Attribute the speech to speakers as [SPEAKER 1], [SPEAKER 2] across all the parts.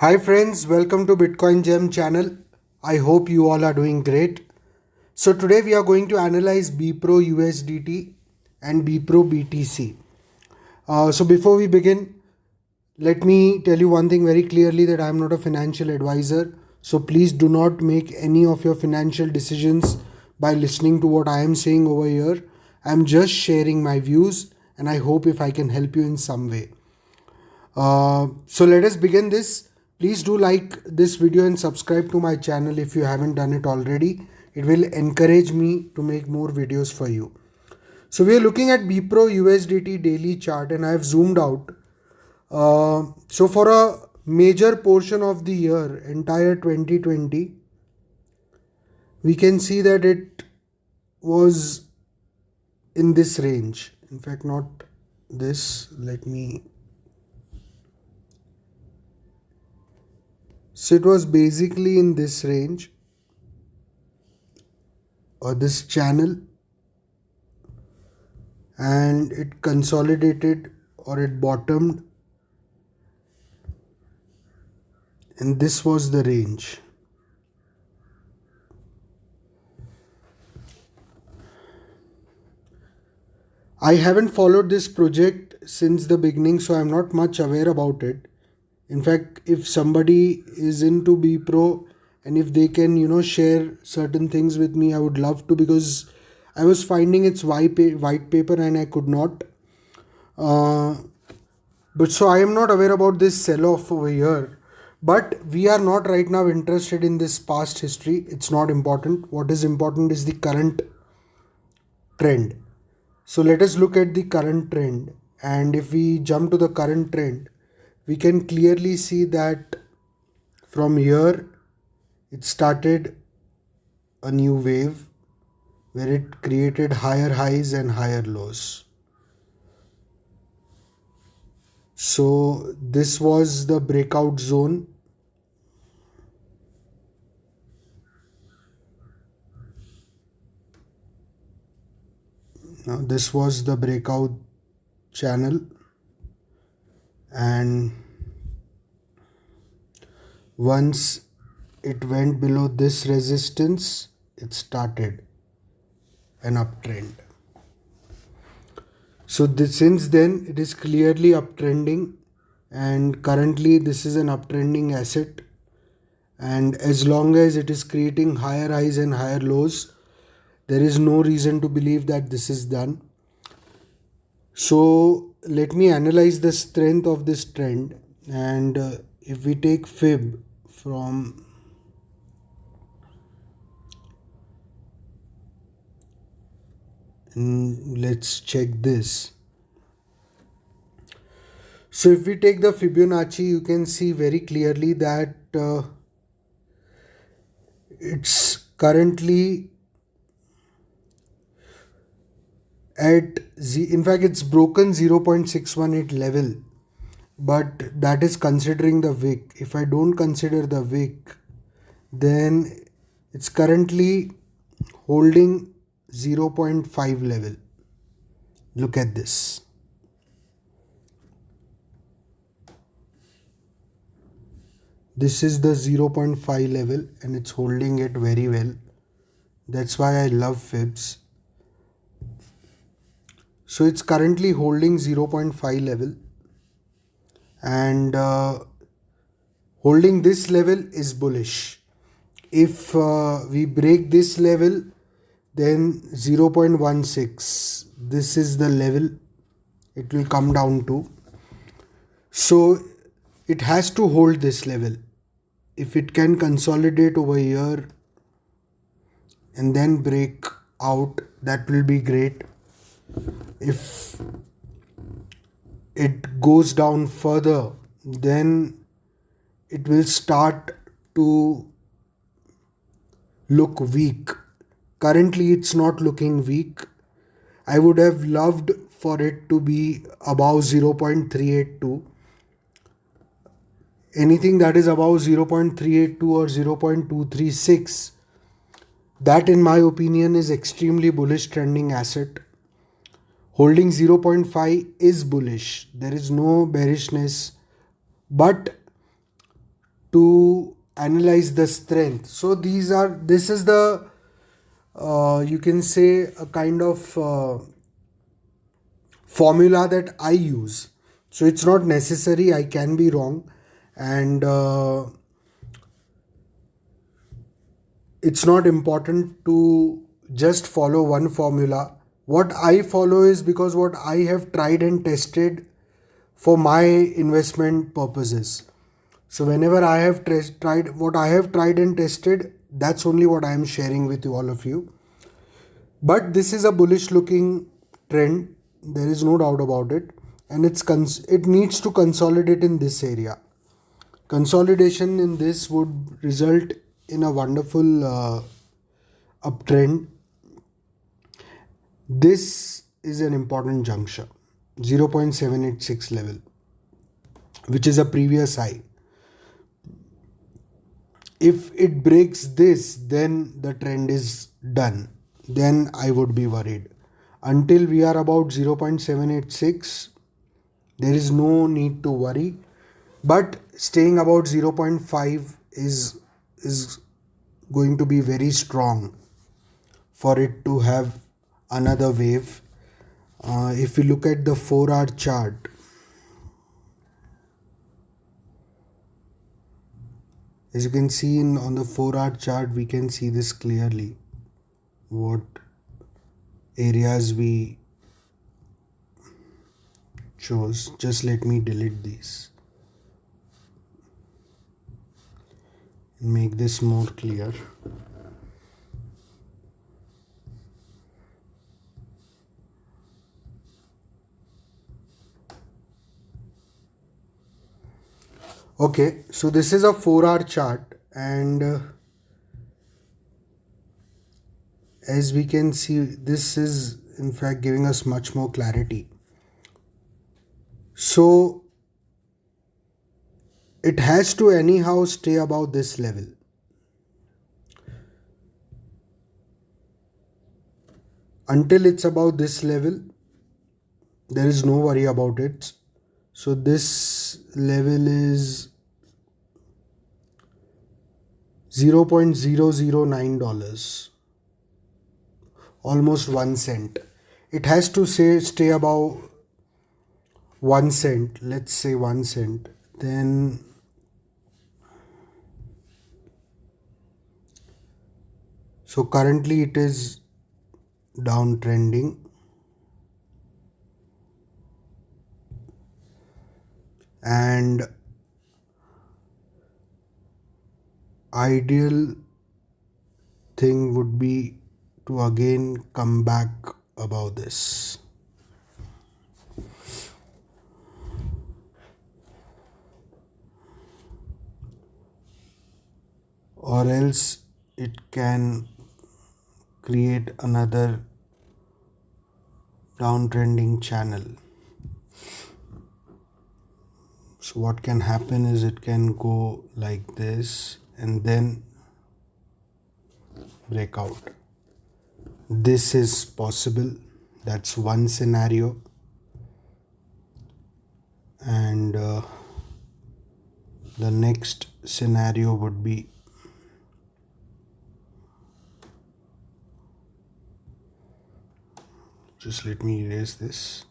[SPEAKER 1] Hi friends, welcome to Bitcoin Gem channel. I hope you all are doing great. So today we are going to analyze BPRO USDT and BPRO BTC. So before we begin, let me tell you one thing very clearly that I am not a financial advisor. So please do not make any of your financial decisions by listening to what I am saying over here. I am just sharing my views and I hope if I can help you in some way. So let us begin this. Please do like this video and subscribe to my channel if you haven't done it already. It will encourage me to make more videos for you. So we are looking at BPRO USDT daily chart and I have zoomed out. So for a major portion of the year, entire 2020, we can see that it was in this range. In fact, not this. So it was basically in this range or this channel, and it consolidated or it bottomed, and this was the range. I haven't followed this project since the beginning, so I'm not much aware about it. In fact, if somebody is into BPRO and if they can, share certain things with me, I would love to, because I was finding its white paper and I could not. But so I am not aware about this sell off over here. But we are not right now interested in this past history. It's not important. What is important is the current trend. So let us look at the current trend. And if we jump to the current trend, we can clearly see that from here it started a new wave where it created higher highs and higher lows. So this was the breakout zone. Now this was the breakout channel, and once it went below this resistance, it started an uptrend. So since then it is clearly uptrending, and currently this is an uptrending asset, and as long as it is creating higher highs and higher lows, there is no reason to believe that this is done. So let me analyze the strength of this trend, and if we take fib from let's check this. So if we take the Fibonacci, you can see very clearly that it's currently at in fact it's broken 0.618 level, but that is considering the wick. If I don't consider the wick, then it's currently holding 0.5 level. Look at this. This is the 0.5 level and it's holding it very well. That's why I love fibs. So it's currently holding 0.5 level, and holding this level is bullish. If we break this level, then 0.16, this is the level it will come down to. So it has to hold this level. If it can consolidate over here and then break out, that will be great. If it goes down further, then it will start to look weak. Currently it's not looking weak. I would have loved for it to be above 0.382. Anything that is above 0.382 or 0.236, that in my opinion is extremely bullish trending asset. Holding 0.5 is bullish. There is no bearishness, but to analyze the strength. So this is the you can say a kind of formula that I use. So it's not necessary, I can be wrong, and it's not important to just follow one formula. What I follow is because what I have tried and tested for my investment purposes. So whenever I have tried what I have tried and tested, that's only what I am sharing with you, all of you. But this is a bullish looking trend. There is no doubt about it, and it needs to consolidate in this area. Consolidation in this would result in a wonderful uptrend. This is an important juncture, 0.786 level, which is a previous high. If it breaks this, then the trend is done. Then I would be worried. Until we are about 0.786, there is no need to worry. But staying about 0.5 is going to be very strong for it to have another wave. If you look at the 4-hour chart, as you can see on the 4-hour chart, we can see this clearly. What areas we chose. Just let me delete these and make this more clear. Okay, so this is a 4-hour chart, and as we can see, this is in fact giving us much more clarity. So it has to anyhow stay above this level. Until it's above this level, there is no worry about it. So this level is $0.009, almost 1 cent. It has to stay above 1 cent. Let's say 1 cent. Then so currently it is downtrending, and ideal thing would be to again come back above this. Or else it can create another downtrending channel. So what can happen is it can go like this and then break out. This is possible. That's one scenario. And the next scenario would be just let me erase this.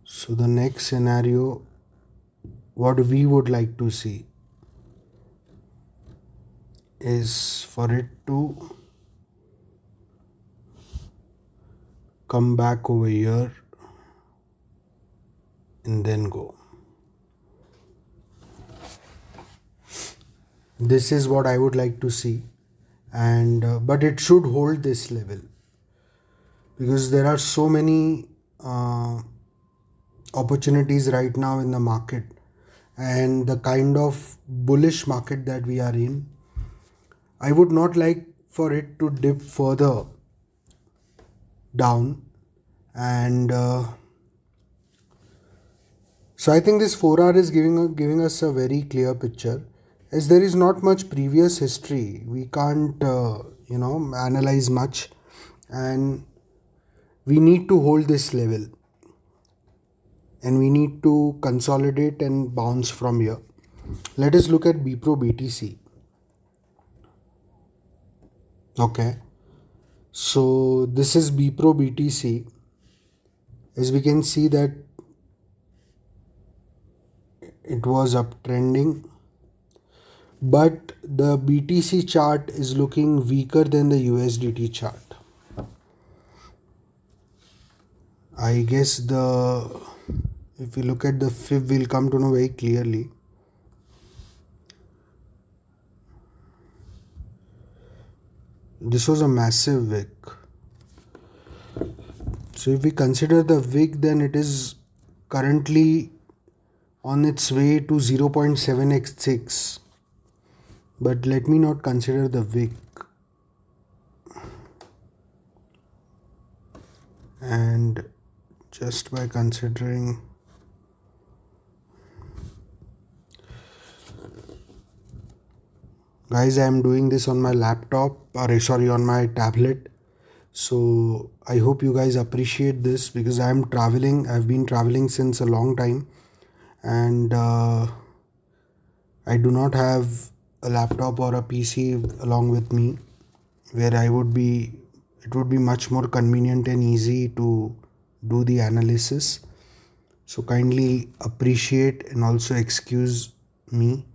[SPEAKER 1] So the next scenario, what we would like to see is for it to come back over here and then go. This is what I would like to see, and but it should hold this level, because there are so many opportunities right now in the market, and the kind of bullish market that we are in, I would not like for it to dip further down. And so I think this 4-hour is giving us a very clear picture. As there is not much previous history, we can't analyze much, and we need to hold this level. and we need to consolidate and bounce from here. Let us look at BPRO BTC. Okay, so this is BPRO BTC. As we can see that it was uptrending, but the BTC chart is looking weaker than the USDT chart. I guess if we look at the fib, we'll come to know very clearly. This was a massive wick. So if we consider the wick, then it is currently on its way to 0.7x6. But let me not consider the wick. And just by considering guys, I am doing this on my laptop, or sorry, on my tablet. So I hope you guys appreciate this because I am traveling. I've been traveling since a long time, and I do not have a laptop or a PC along with me where it would be much more convenient and easy to do the analysis. So kindly appreciate and also excuse me.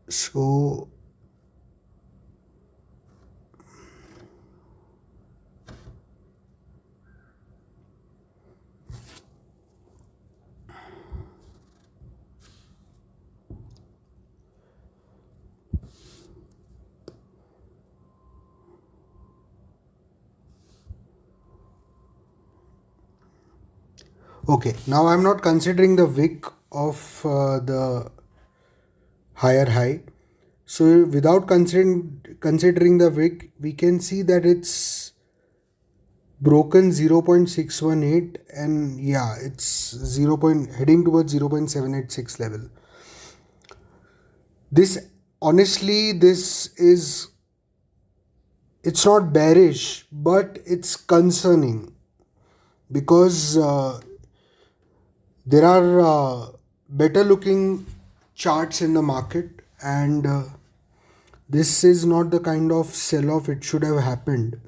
[SPEAKER 1] So okay, now I'm not considering the wick of the higher high. So without considering the wick, we can see that it's broken 0.618, and yeah, it's heading towards 0.786 level. This honestly, it's not bearish, but it's concerning because there are better looking charts in the market, and this is not the kind of sell off it should have happened.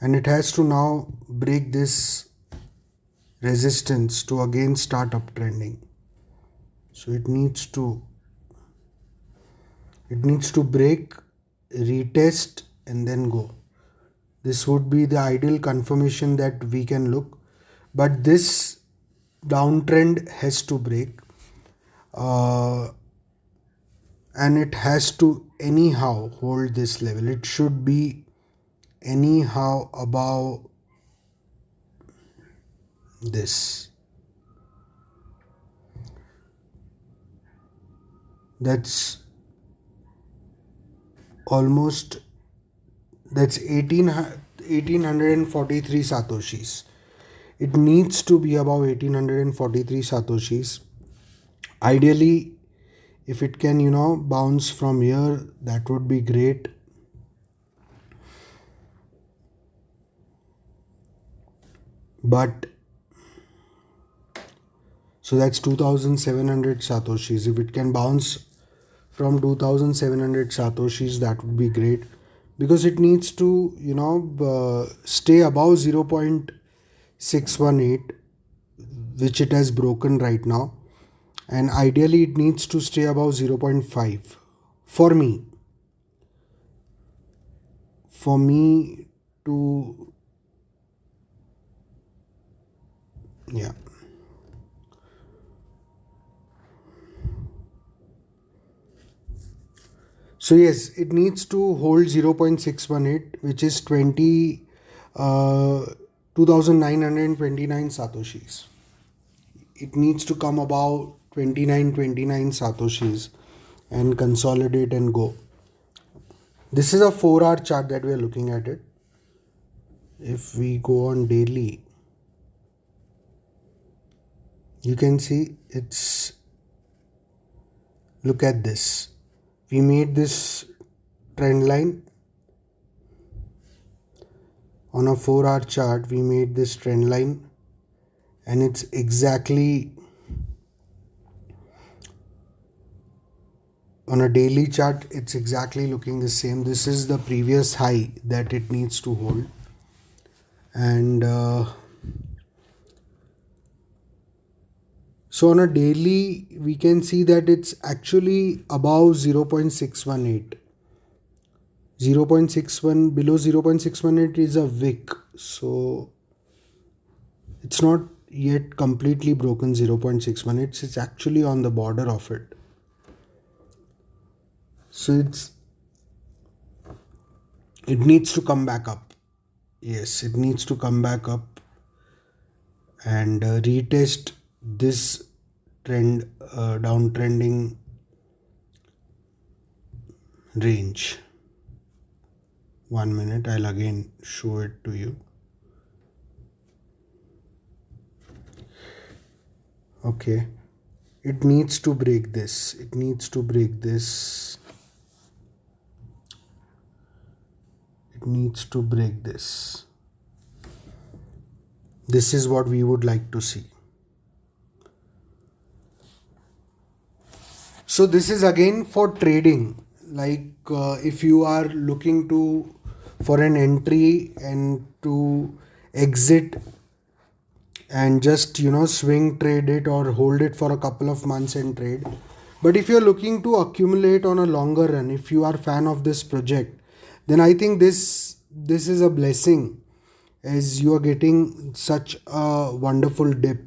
[SPEAKER 1] And it has to now break this resistance to again start uptrending. So it needs to break, retest, and then go. This would be the ideal confirmation that we can look, but this downtrend has to break, and it has to anyhow hold this level. It should be anyhow above this. That's almost, that's 1843 satoshis. It needs to be above 1843 satoshis. Ideally, if it can bounce from here, that would be great. But so that's 2700 satoshis. If it can bounce from 2700 satoshis, that would be great, because it needs to stay above 0.618, which it has broken right now, and ideally it needs to stay above 0.5 for me to, yeah. So yes, it needs to hold 0.618, which is 2929 satoshis. It needs to come about 2929 satoshis and consolidate and go. This is a 4-hour chart that we are looking at it. If we go on daily, you can see look at this. We made this trend line. On a 4-hour chart, we made this trend line, and it's exactly on a daily chart, it's exactly looking the same. This is the previous high that it needs to hold, and so on a daily we can see that it's actually above 0.618. 0.61, below 0.618 is a wick, so it's not yet completely broken 0.618. It's actually on the border of it. So it needs to come back up. Yes, it needs to come back up and retest this trend, downtrending range. 1 minute, I'll again show it to you. Okay, it needs to break this. It needs to break this. It needs to break this. This is what we would like to see. So this is again for trading. Like if you are looking to for an entry and to exit and just swing trade it or hold it for a couple of months and trade. But if you're looking to accumulate on a longer run, if you are a fan of this project, then I think this is a blessing, as you are getting such a wonderful dip.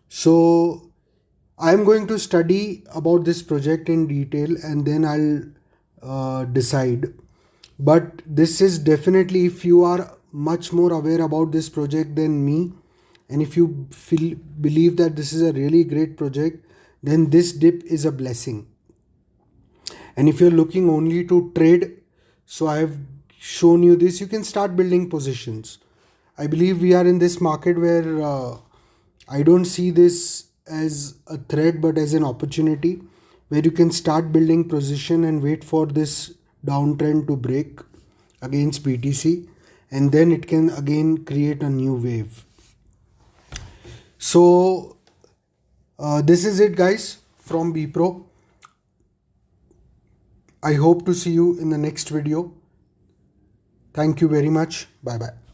[SPEAKER 1] So I'm going to study about this project in detail and then I'll decide. But this is definitely, if you are much more aware about this project than me, and if you believe that this is a really great project, then this dip is a blessing. And if you're looking only to trade, so I have shown you this, you can start building positions. I believe we are in this market where I don't see this as a threat but as an opportunity, where you can start building position and wait for this downtrend to break against BTC, and then it can again create a new wave. So this is it, guys, from BPro. I hope to see you in the next video. Thank you very much. Bye bye.